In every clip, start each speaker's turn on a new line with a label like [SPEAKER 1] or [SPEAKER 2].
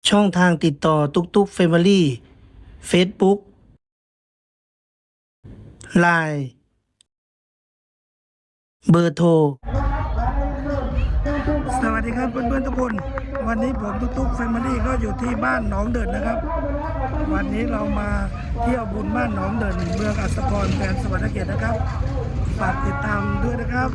[SPEAKER 1] ช่องทางติดต่อตุกตุกเฟมิลี่เฟซบุ๊กไลน์เบอร์โทรสวัสดีครับเพื่อนๆทุกคน วันนี้ผมตุกตุกเฟมิลี่ก็อยู่ที่บ้านหนองเดินนะครับ วันนี้เรามาเที่ยวบุญบ้านหนองเดินเมืองอัศพรแขวงสวรรณเขตนะครับฝากติดตามด้วยนะครับ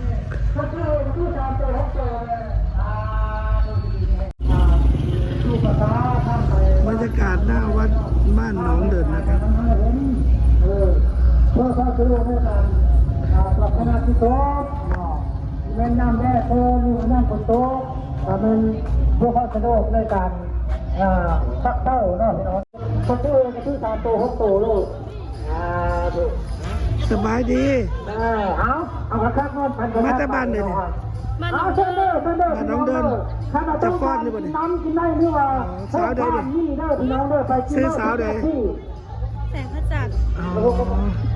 [SPEAKER 1] บรรยากาศหน้าวัดบ้านหนองเดินนะครับ
[SPEAKER 2] เพื่อความสะดวกในการปรับขนาดที่โต๊ะแม่น้ำแม่เธอมีน้ำบนโต๊ะมันเพื่อความสะดวกในการซักเต้าเนาะพี่น้องก็ซื้อก็ซื้อ3 ตัว 6 ตัวลูก
[SPEAKER 1] สบายดี
[SPEAKER 2] เอากระคักนอนพันกัน
[SPEAKER 1] มาแต่บ้านเลยเนี่ย
[SPEAKER 2] เอาเชิญเด้อ
[SPEAKER 1] มาน้องเดินจะฟ้อนนี่บ่เนี่ย
[SPEAKER 2] น้ำกินได้หรือว่า
[SPEAKER 1] สาวใดเนี่ย
[SPEAKER 2] นี่เด้อพี่น้องเด้อไปกิน
[SPEAKER 1] ซื้อสาวใด
[SPEAKER 3] แสงพระจันทร์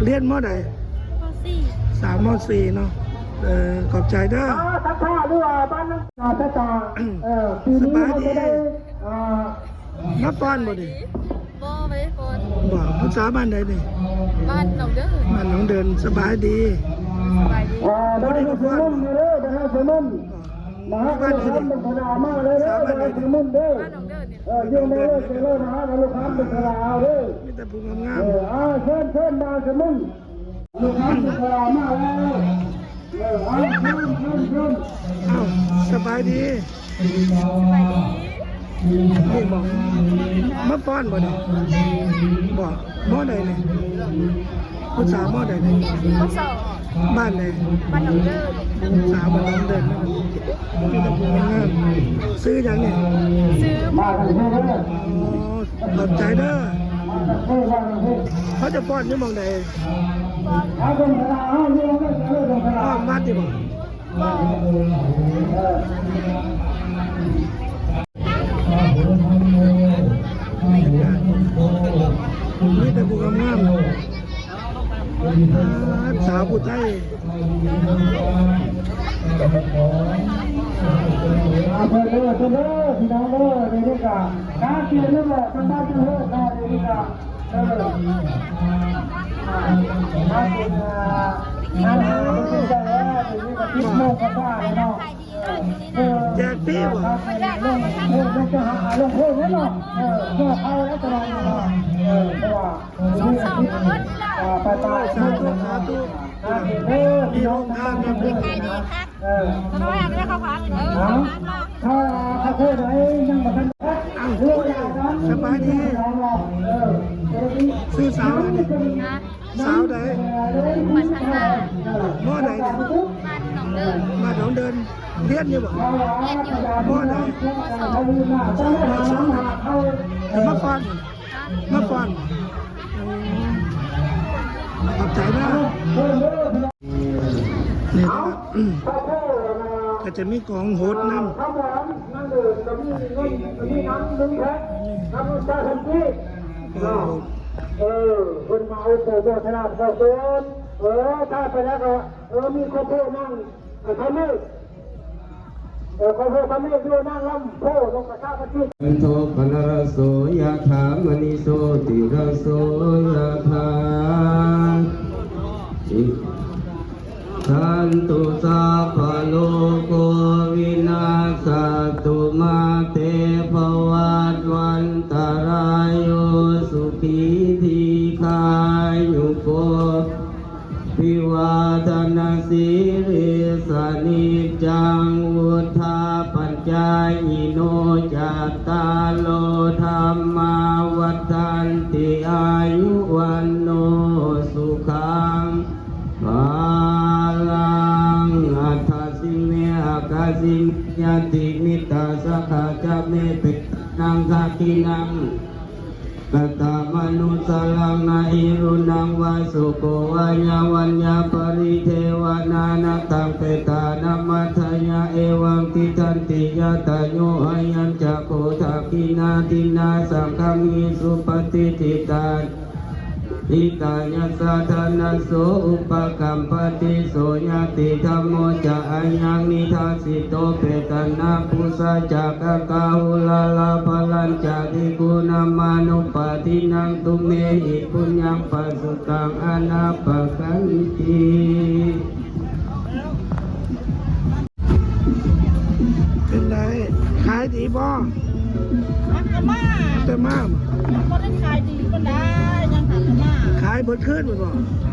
[SPEAKER 1] เรียนมอใด
[SPEAKER 3] มสี่
[SPEAKER 1] 3 ม.4 เนาะขอบใจเด้อ
[SPEAKER 2] ทักทายด้วยบ้านน้ำพระจันทร์ปีนี้เราจะได้
[SPEAKER 1] มาฟ้อนบ่ดิ
[SPEAKER 3] บ่ไม่ได้ฝน
[SPEAKER 1] บ่ภาษาบ้านใดนี่
[SPEAKER 3] บ้านหนองเดิน
[SPEAKER 1] บ้านหนองเดินสบายดี
[SPEAKER 3] สบายดี
[SPEAKER 2] ได้ให้สมุนเลยได้ให้สมุนมาให้ลูกค้าเป็นขนาดมากเลยได้ให้สมุนเด้อ
[SPEAKER 3] บ้านหนองเดินเนี่ย
[SPEAKER 2] ยืมเลยเจริญนะลูกค้าเป็นขนาดเลย
[SPEAKER 1] มีแต่ผู้งาม
[SPEAKER 2] เชิญมาสมุนลูกค้าเป็นขนาดมากเลยเชิญ
[SPEAKER 1] สบายดี
[SPEAKER 3] สบายดี
[SPEAKER 1] นี่บอกมาฟ้อนบ่ดิบอกมอใดนี่ภาษามอใดนี่
[SPEAKER 3] ข้อสอบ
[SPEAKER 1] บ้านไหน
[SPEAKER 3] บ้านหนองเดิน
[SPEAKER 1] สาวบ้านหนองเดินนะครับมีแต่ผู้งามซื้ออย่างนี้
[SPEAKER 3] ซื้อ
[SPEAKER 2] มา
[SPEAKER 1] ขอบใจเด้อเขาจะฟ้อนที่มองใดอ้อมวัดดิบ่มีแต่ผู้งามสาวผู้ไทย
[SPEAKER 2] เพื่อนพี่น้องเดี๋ยวนี้ก็การเปลี่ยนเรื่องแบบบ้านเพื่อนเดี๋ยวนี้ก็มาเป็นงานเป็นใจแล้วเดี๋ยวนี้ก็คิดโลกก็ได้เนาะ
[SPEAKER 1] แจกฟรีบ่
[SPEAKER 2] ลงจะหาลงโทษแน่นอนเพื่อเอาแล้วจะลองเนาะเพราะว่าไป
[SPEAKER 1] สาธุสาธุมีโรงทานมีเพื่อน
[SPEAKER 3] น้อยไม่ได้เข้าพัก
[SPEAKER 2] ถ้าเพื่อนไหนยังมาทัน
[SPEAKER 1] สบายดีซื้อสาวนี่สาวใด
[SPEAKER 3] บ้านพัฒนาม
[SPEAKER 1] อใดเนี่ย
[SPEAKER 3] บ้านหนองเดิน
[SPEAKER 1] มาหนองเดินเรียนอยู่บ่มอใดม.2มาฟ้อนขอบใจนะนี่นะครับก็จะมีของโหดน้ำ
[SPEAKER 2] คนมาเอาโซ่ธนาโซ่ถ้าไปแล้วก็มีข้าวโพดนั่งเขาไม่ข้าวโพดเขาไม่ดูนั่งลำโพดลงกระชากกระชิ
[SPEAKER 4] บโทปนรโสยะถามณิโสติรโสยะถาทันตุสาภโลโกวินาศตุมาเตภวัตวันตรายโยสุขีทีขายุโกพิวาทนาสีริสนิจังวุธาปัญญายโนจัตตาโลธรรมาวัฏันติอายุวันโนสุขังภาลังอัฏฐสิเมอากาสิมยติมิตาสขะจเมปินังคตินังกตามนุสลังนาอิรุนังวาสุโกวัญญาวัญญาปริเทวนานาตังเปตานามัทยาเอวังติทันติยตาโยหยัญจักโคทักขินาตินาสังฆมิสุปฏิทิตาอิตาญาสัทนาโสอุปกัมปติโสญาติธรรมโมจะอัญญังนิทัสสิโตเปตนาปุสสะจักกะหุลาลาภลา ญจติกุณามานุปาทินังตุเมหิปุญญังปัสสุตังอนาปกันติ
[SPEAKER 1] เป็นไรขายดีบ่
[SPEAKER 5] มันก็มา
[SPEAKER 1] แต่มาก
[SPEAKER 5] ก็ได้ขายดีก็ได้ยังหาก็มา
[SPEAKER 1] ขายเบิดขึ้นบ่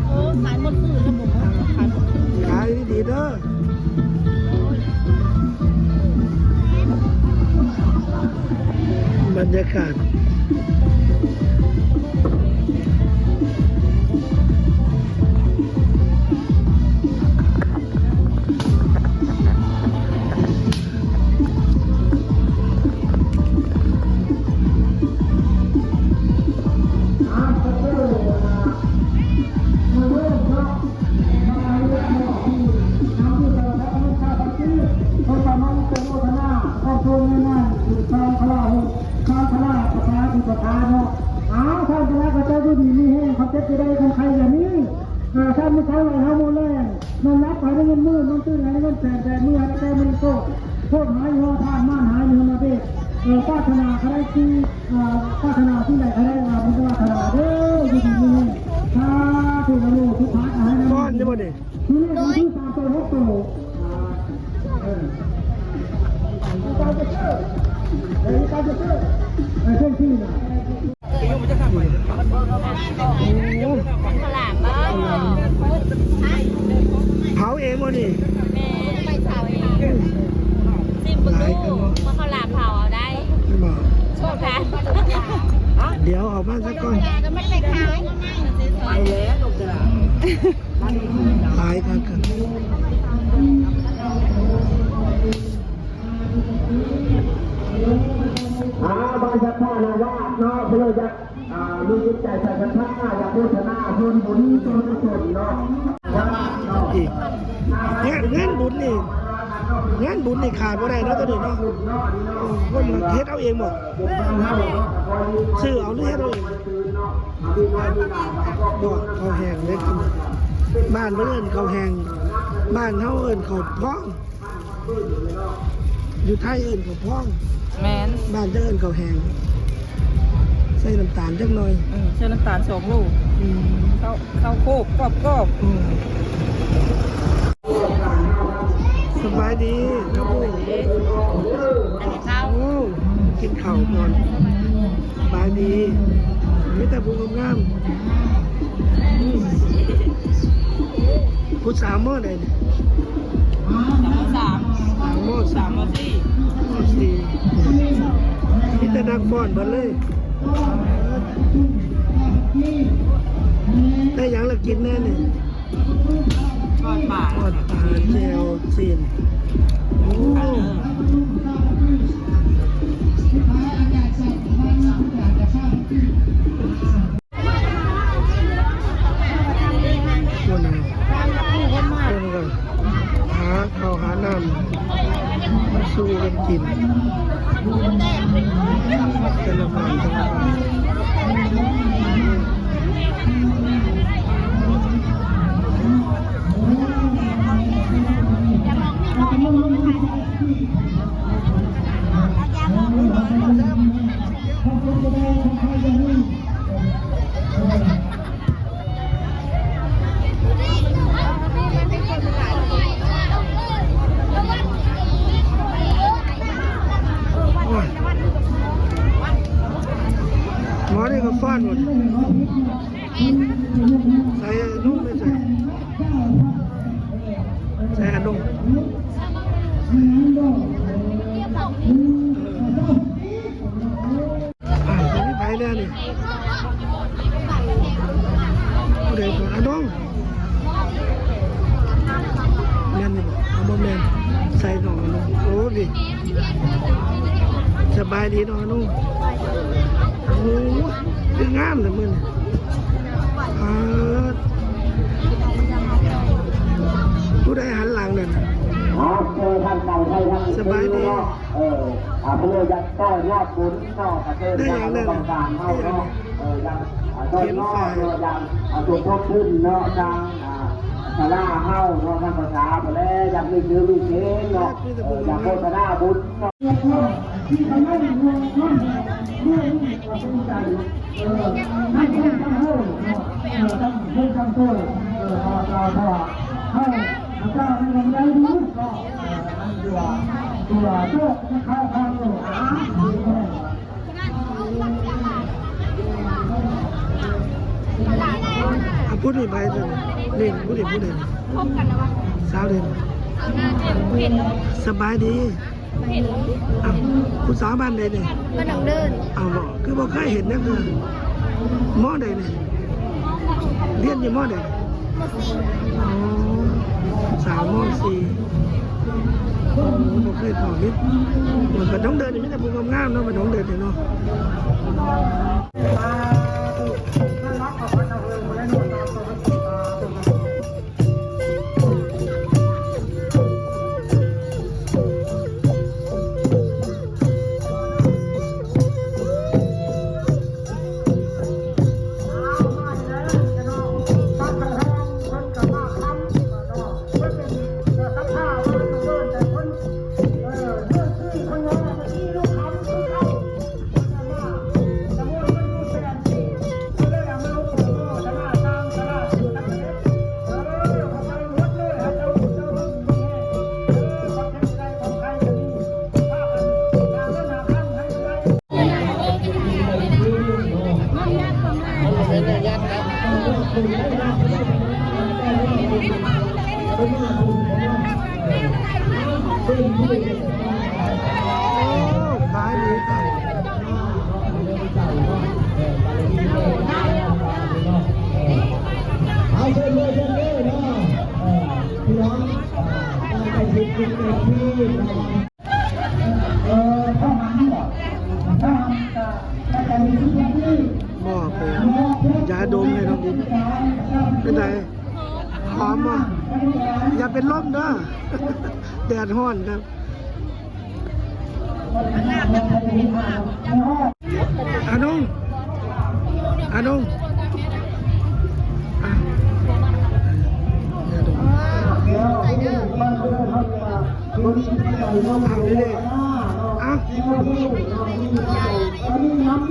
[SPEAKER 5] โอ้ขายหมดคืนแล้วผมขายหมดคืน
[SPEAKER 1] ขายดีเด้อบรรยากาศ
[SPEAKER 2] ถ้าไม่ใช่อะไรเขาโมเล่มันรับไปได้เงินมืดมันตื้นอะไรเงินแสนแต่เมื่อแต่มันโตโทษหายหัวทานม่านหายเงินมาเด็กป้าธนาเขาได้ที่ป้าธนาที่ไหนเขาได้มันก็ว่าธนาเด้ออยู่ดีนี่ถ้าถูกกระโดดทุกพักหายนะ
[SPEAKER 1] ก้อนใช่ป่ะนี่
[SPEAKER 2] ที่นี่ที่ตามตัวหกตัวการจะเชื่อการจะเชื่อเช่นที่นะ
[SPEAKER 1] โอ้
[SPEAKER 3] ตลาดบ้าน
[SPEAKER 1] เผาเองวะนี่
[SPEAKER 3] แม่ไปเผาเองซิมบุลูมาข้าวหลามเผาเอาได้
[SPEAKER 1] ไม่บอก
[SPEAKER 3] โชคแพ้
[SPEAKER 1] เดี๋ยวออกมาสักก้อน
[SPEAKER 3] ก็ไม่ได้ขายไปแล้วลูกจ้ะ
[SPEAKER 1] ขายกันกัน
[SPEAKER 2] บางชัดท่านาวาเนาะเพื่อจะมีจิตใจใส่ชัดท่าอยากพูดชนะชนบุญชนชนเนาะ
[SPEAKER 1] อีกงานบุญนี่งานบุญนี่ขาดบ่ได้เนาะตัวนี้เนาะคนเฮ็ดเอาเองหมดซื้อเอาหรือเฮ็ดเอาเองบ่เขาแห้งเลยบ้านเพิ่นเอิ้นเขาแห้งบ้านเฮาเอิ้นเขาพ้องอยู่ไทยเอิ้นเขาพ้อง
[SPEAKER 5] แมน
[SPEAKER 1] บ้านจะเอิ้นเขาแห้งใส่น้ำตาลจักหน่อย
[SPEAKER 5] เชื่อน้ำตาล2 ลูก
[SPEAKER 1] อืม
[SPEAKER 5] ข้าวโคกกรอบ
[SPEAKER 1] สบายดีครับผม
[SPEAKER 3] อันนี้ข้าว
[SPEAKER 1] โอ้กินข้าวก่อนสบายดีมีแต่ผู้งามผู้สาวเมื่อใดเนี่ย
[SPEAKER 5] ๆ3
[SPEAKER 1] สาวเมื่อ
[SPEAKER 5] 3 3
[SPEAKER 1] สี่มีแต่นักบอลเบิดเลยได้หยังละกินแน่เนี่ย
[SPEAKER 5] ทอดปลา
[SPEAKER 1] ทอดปลาเจลซีนโอ้คนน่ะคนก็หาข้าวหาน้ำมาสู้กันกินแต่ละวันแต่ละวันโอ้ยหมอนี่ก็ฟาดหมดใส่นุ่มไม่ใส่ใส่นุ่มตอนนี้ไปแล้วนี่ผู้ใดก่อนอะน้องแม่นนี่บอกเอาบ่แม่นใส่หน่อนุ่มโอ้ดิสบายดีเนาะนุ่มโอ้คืองามเลยมึงผู้ใดหันหลังนั่นน่ะ
[SPEAKER 2] เจอท่านเก่าไทยท่านเพื่อจะต้อนรับบุญเนาะประเทศไทยต้องการเข้าเนาะยังต้อนรับยังตัวพบขึ้นเนาะทางสาราเฮาเนาะทางภาษาไปแล้วยังมีชื่อมีเสียงเนาะอยากโฆษณาบุญเนาะที่ทำให้ ให้เพื่อนทั้งห้องทั้งเพื่อนทั้งตัวให้พระเจ้าในวันใดนี้ก็ตัวเจ้าจะเข้าข้างตัว
[SPEAKER 1] พูดอีกไปเลยนี่พูดอีก
[SPEAKER 3] พบกันแล้ววะ
[SPEAKER 1] สาวเด่น
[SPEAKER 3] เอาหน้าเห็น
[SPEAKER 1] สบายดี
[SPEAKER 3] เห็น
[SPEAKER 1] อ้าวคุณสาวบ้านใดเนี่ย
[SPEAKER 3] ก็น้องเดิน
[SPEAKER 1] อ้าวบอกคือบอกเคยเห็นนะคือหม้อใดเนี่ยเรียนอยู่หม้อใดอ๋อสาวหม้อสี่โอ้บอกเคยถอดนิดเหมือนกับน้องเดินนี่ไม่ได้พูดงามๆเนาะมันน้องเดินเนาะ ขายดีจัง
[SPEAKER 2] เอาเชิญเลยเชิญเลยนะพี่น้องไปติดติดติดที่ข้าวมันเหรอข้าวมันจะมีที่
[SPEAKER 1] บอกไปยาดมเลยน้องดินเป็นไงหอมอ่ะอย่าเป็นลมเด้อ แดดร้อนครับอานุ่งอานุ่งเอาดิเอา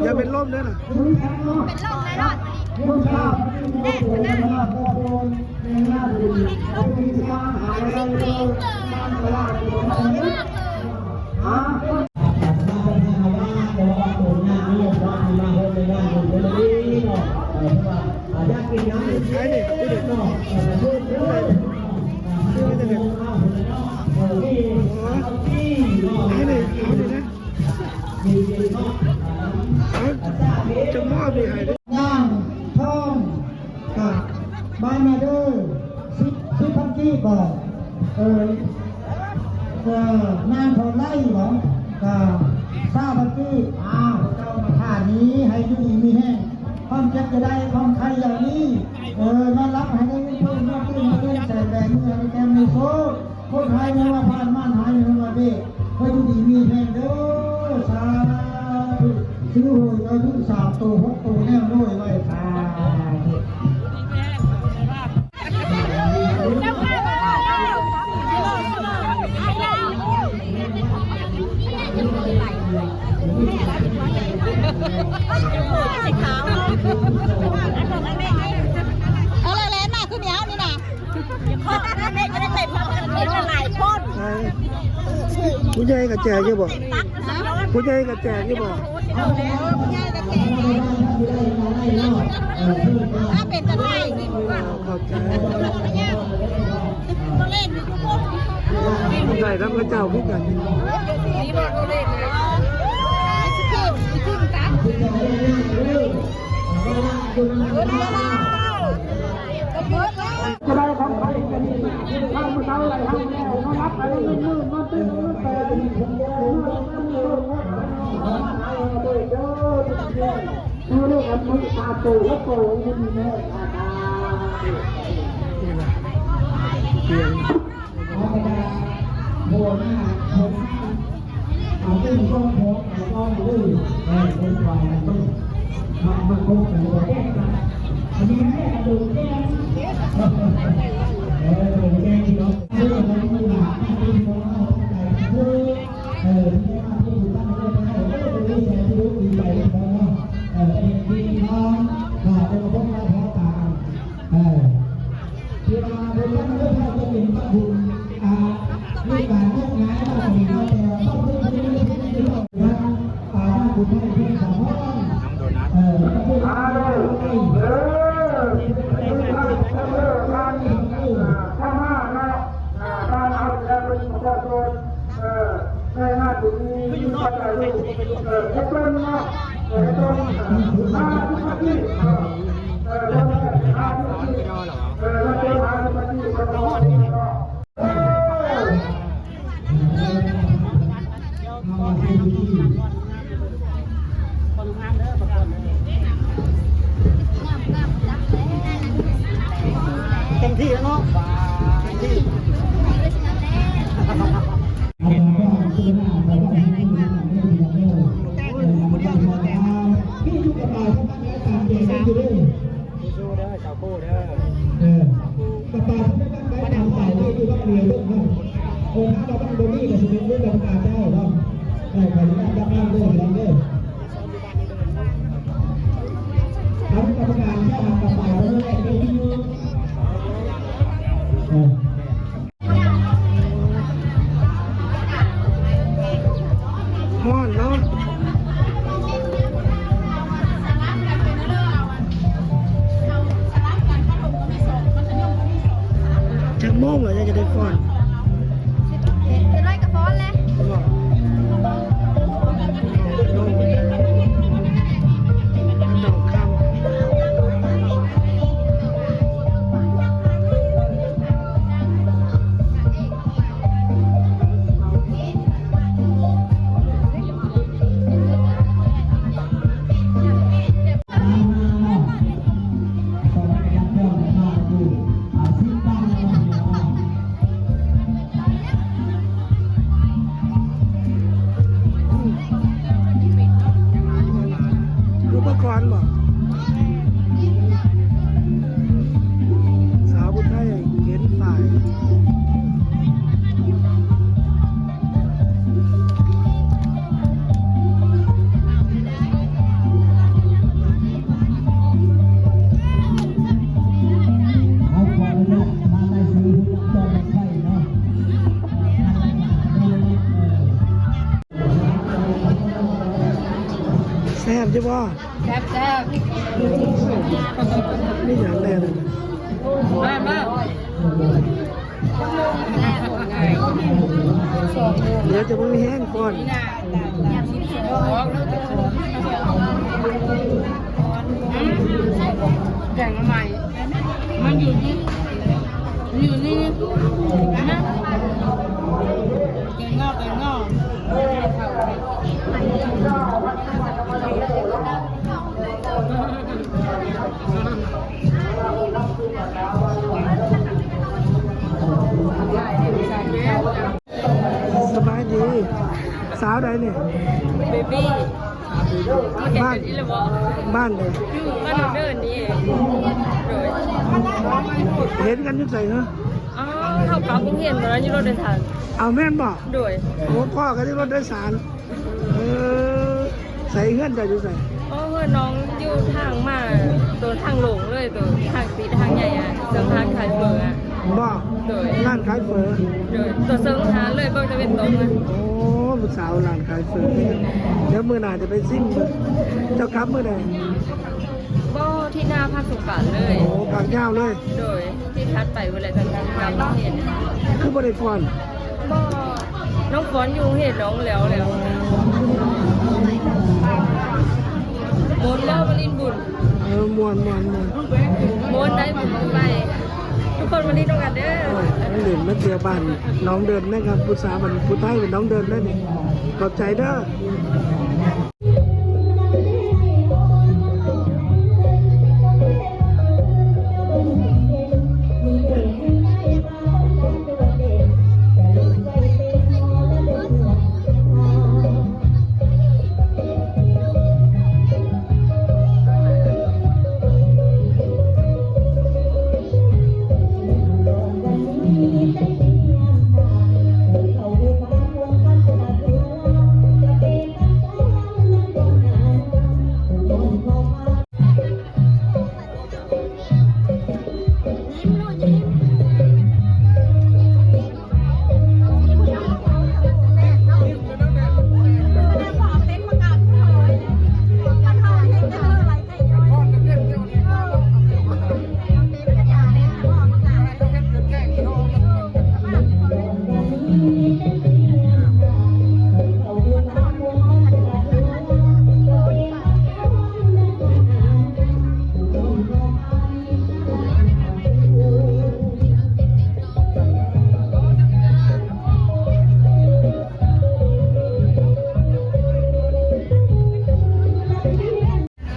[SPEAKER 1] อย่าเป็นลมเด้อนะ
[SPEAKER 3] เป็นลมแล้วรอด
[SPEAKER 1] ขายดิพูดดิให้เลยเอาดินะเอาจะมอบดิให้ดิ
[SPEAKER 2] ย่างท่องกับบานมาเดอร์สิบพันกี้ก่อนนางทองไล่หรอทราบพันกี้เจ้ามาท่านี้ให้ดูดีมีแห้งความเจ็บจะได้ความใครอย่างนี้นอนรับให้ได้เพิ่มมากขึ้นมาเล่นแต่แบ่งเงินแกมในโซ่คนไทยไม่ว่าผ่านม่านหายในวันนี้ให้ดูดีมีแห้งเด้อสาธุซื้อหวยเราทุก3 ตัว 6 ตัวแน่ด้วยไว้สาธุ
[SPEAKER 3] เอาเลยมาคือเนี้ยนี่นะข้อแม่จะได้เต็มเป็นหลายคน
[SPEAKER 1] ผู้ใหญ่กับแจกยี่บอกผู้ใหญ่กับแจกยี่บอก
[SPEAKER 3] ถ้าเป็นจะได้
[SPEAKER 1] ขอบใจ
[SPEAKER 3] ก็เล่นทุกคน
[SPEAKER 1] ได้รับพระเจ้าพูดกัน
[SPEAKER 3] นี่บอกก็เล่นเลยสกิลขึ้นกันก็เบิดแล้วก็เบิดแล้ว
[SPEAKER 2] จะได้ของใครกันนี่ข้าวมือเท้าอะไรข้าวแม่นอนรับอะไรมืดนอนตื่นนอนแต่เป็นคนเดียวดูลูกครับมือตาโตแล้วโตยังมีแม่ตา
[SPEAKER 1] นี่นะเตียง
[SPEAKER 2] โบน่าผมเอาขึ้นก้องโผล่ก้องลื่นเป็นควายต้นมาโค้งหัวแก้กันอันนี้แม่กระดูกแก้แก้ที่น้องเพื่อนมันมีหลักที่น้องเอาใจเพื่อที่มาที่ตั้งใจให้เพื่อที่จะรู้ดีใจน้อง คุณให้เพื่อนสาวเต็มที่แล้วเนาะเต็มที่
[SPEAKER 1] ฮ้อนเนาะจักโมงเหรอจะได้ฟ้อน
[SPEAKER 3] จะได้กระฟ้อนเลย
[SPEAKER 1] บอกดอกคำอุปกรณ์บอกสาวผู้ไทยเขียนฝ่าย
[SPEAKER 2] เอาขออนุญาตมาในซื้อจอไฟเนาะ
[SPEAKER 1] แซ่บใช่ป่ะ
[SPEAKER 3] แซ่บแซ่บ
[SPEAKER 1] นี่อย่างแรกเลยนะ
[SPEAKER 5] มามา
[SPEAKER 1] เดี๋ยวจะมึงแห้งก่อน
[SPEAKER 5] แกงมาใหม่มันอยู่นี่นะแกงงอก
[SPEAKER 1] สบายดี สาวใดเนี่ย
[SPEAKER 3] เบบี้มาเห็นกันอีหรือเปล่า
[SPEAKER 1] บ้านเลย
[SPEAKER 3] อยู่บ้านเราเดินนี่เองโดย
[SPEAKER 1] เห็นกันอยุ่ใส่เหรอ
[SPEAKER 3] อ๋อเข้ากับกรุงเทพมาแล้วอยู่รถเดินทาง
[SPEAKER 1] เอาแม่นบอก
[SPEAKER 3] โดย
[SPEAKER 1] โอ้พ่อกันที่รถโดยสารใส่เงื่อนจะอยู่ใส่
[SPEAKER 3] อ๋อเพื่อนน้องอยู่ทางมาตัวทางหลงเลยตัวทางตีทางใหญ่อะเซิงทางขายเฟอร์อะ
[SPEAKER 1] บอก
[SPEAKER 3] โดย
[SPEAKER 1] ร้านขายเฟอ
[SPEAKER 3] โดยตัวเซิงทางเลยเบิ่งจะเป็นตรงอะ
[SPEAKER 1] โอ้ลูกสาวร้านขายเฟอเดี๋ยวมือหน้าจะไปซิ่งมือเจ้ากลับมือใด
[SPEAKER 3] บ่ที่หน้าภาคสงกรานต์เลย
[SPEAKER 1] โอ้ปากยาวเลย
[SPEAKER 3] โดยที่ทัดไปเวลาจะทำการเห็น
[SPEAKER 1] คือบริฟอน
[SPEAKER 3] ก็น้องฟอนอยู่เห็นน้องแล้วมนต์เล่ามาลินบุญ
[SPEAKER 1] มวน
[SPEAKER 3] มนต์ได้บุญบ้างไฟทุกคนมาลินตรงกันเด้อ
[SPEAKER 1] เหรียญมาเตียบ้านน้องเดินนะครับผู้สาวมันผู้ไทยเป็นน้องเดินได้นี่ขอบใจเด้อ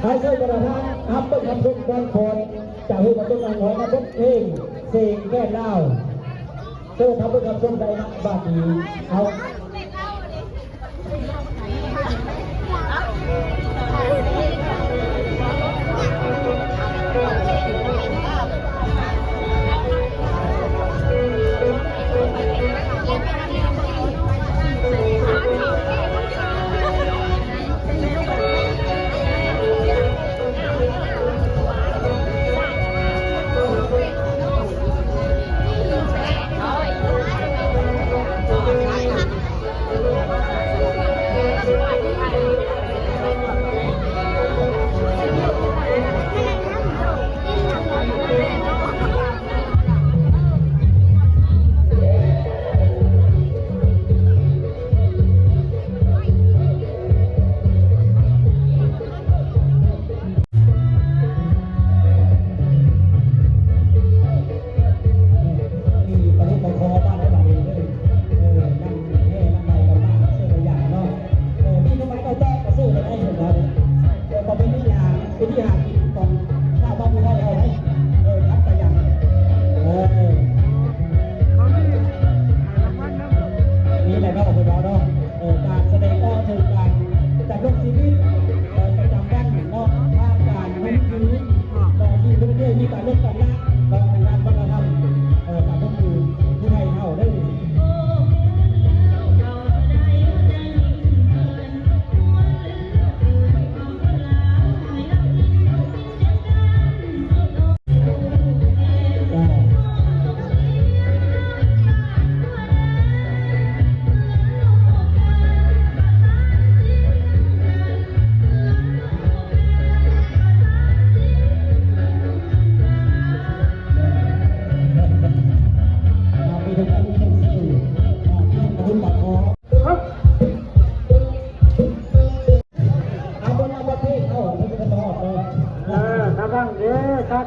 [SPEAKER 2] ให้ช่วยกันนะอัพเป็นคำพูดบางคนจากที่มาเป็นงานหัวมาเป็นเองเสียงแก้เล่าเพื่อทำเป็นคำพูดใดนะบางทีเอา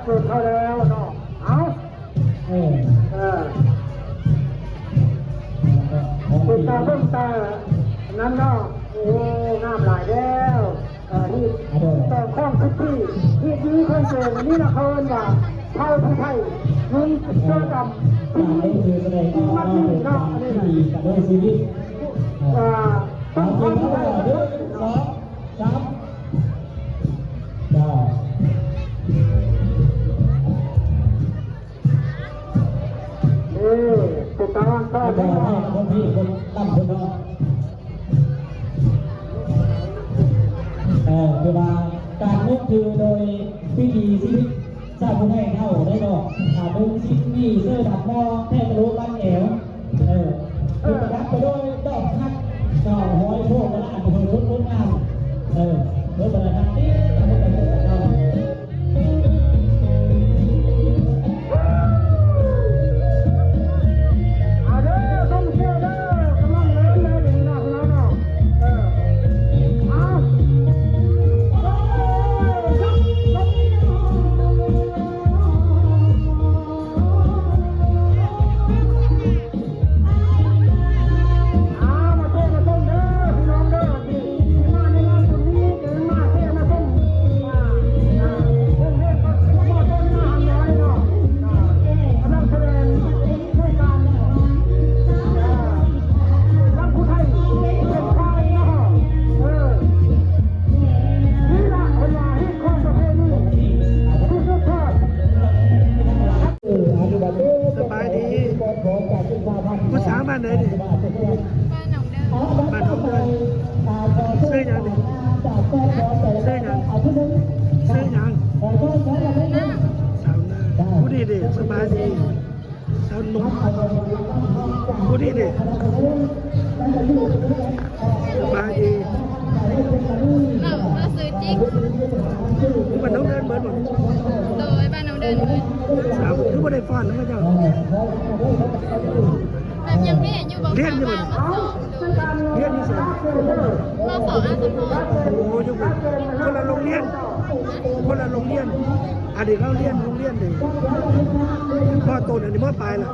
[SPEAKER 2] สุดเข้าแล้วเนาะเอาสุดตาเพิ่มตานั้นเนาะโอ้งามหลายแล้วที่แต่ข้องทุกที่ที่นี้เคยเจอนี่ละเคินว่าเท่าที่ไทยมึงเจ้าดำที่มันนี่เนาะนี่แหละต้องคนที่ไทยเยอะติดตามต่อไปคนที่คนตั้งคนเนาะเวลาการนึกคือโดยพิธีชีวิตชาติผู้ให้เท่าได้เนาะดูชิ้นนี่เสื้อดับหม้อแท่กระโดดบ้านแหวคือประดับไปด้วยดอกทักดอกหอยพวกกระดาษเป็นรถงามรถกระดาษนี่ทำให้เป็นเราภาษาบ้านไหนดิบ้านหนองเดินเสื้อยังดิเสื้อยังสาวนาผู้ดีดิสบายดีสาวนุ่มผู้ดีดิสบายดี
[SPEAKER 3] เราซื้อจิ๊ก
[SPEAKER 1] บ้านหนองเดินเบิดหมด
[SPEAKER 3] โดยบ้านน้องเดินเลย
[SPEAKER 1] สาวคือบ่ได้ฟ้อนนะเจ้า
[SPEAKER 3] แบบยังไม่เห็นอยู่บางครั้งมา
[SPEAKER 1] เรียนนี่สิ
[SPEAKER 3] มาสองอาสมพร
[SPEAKER 1] โอ้ยคนละโรงเรียนคนละโรงเรียนอันนี้เขาเรียนโรงเรียนดิพ่อโตอันนี้พ่อปลายล่ะ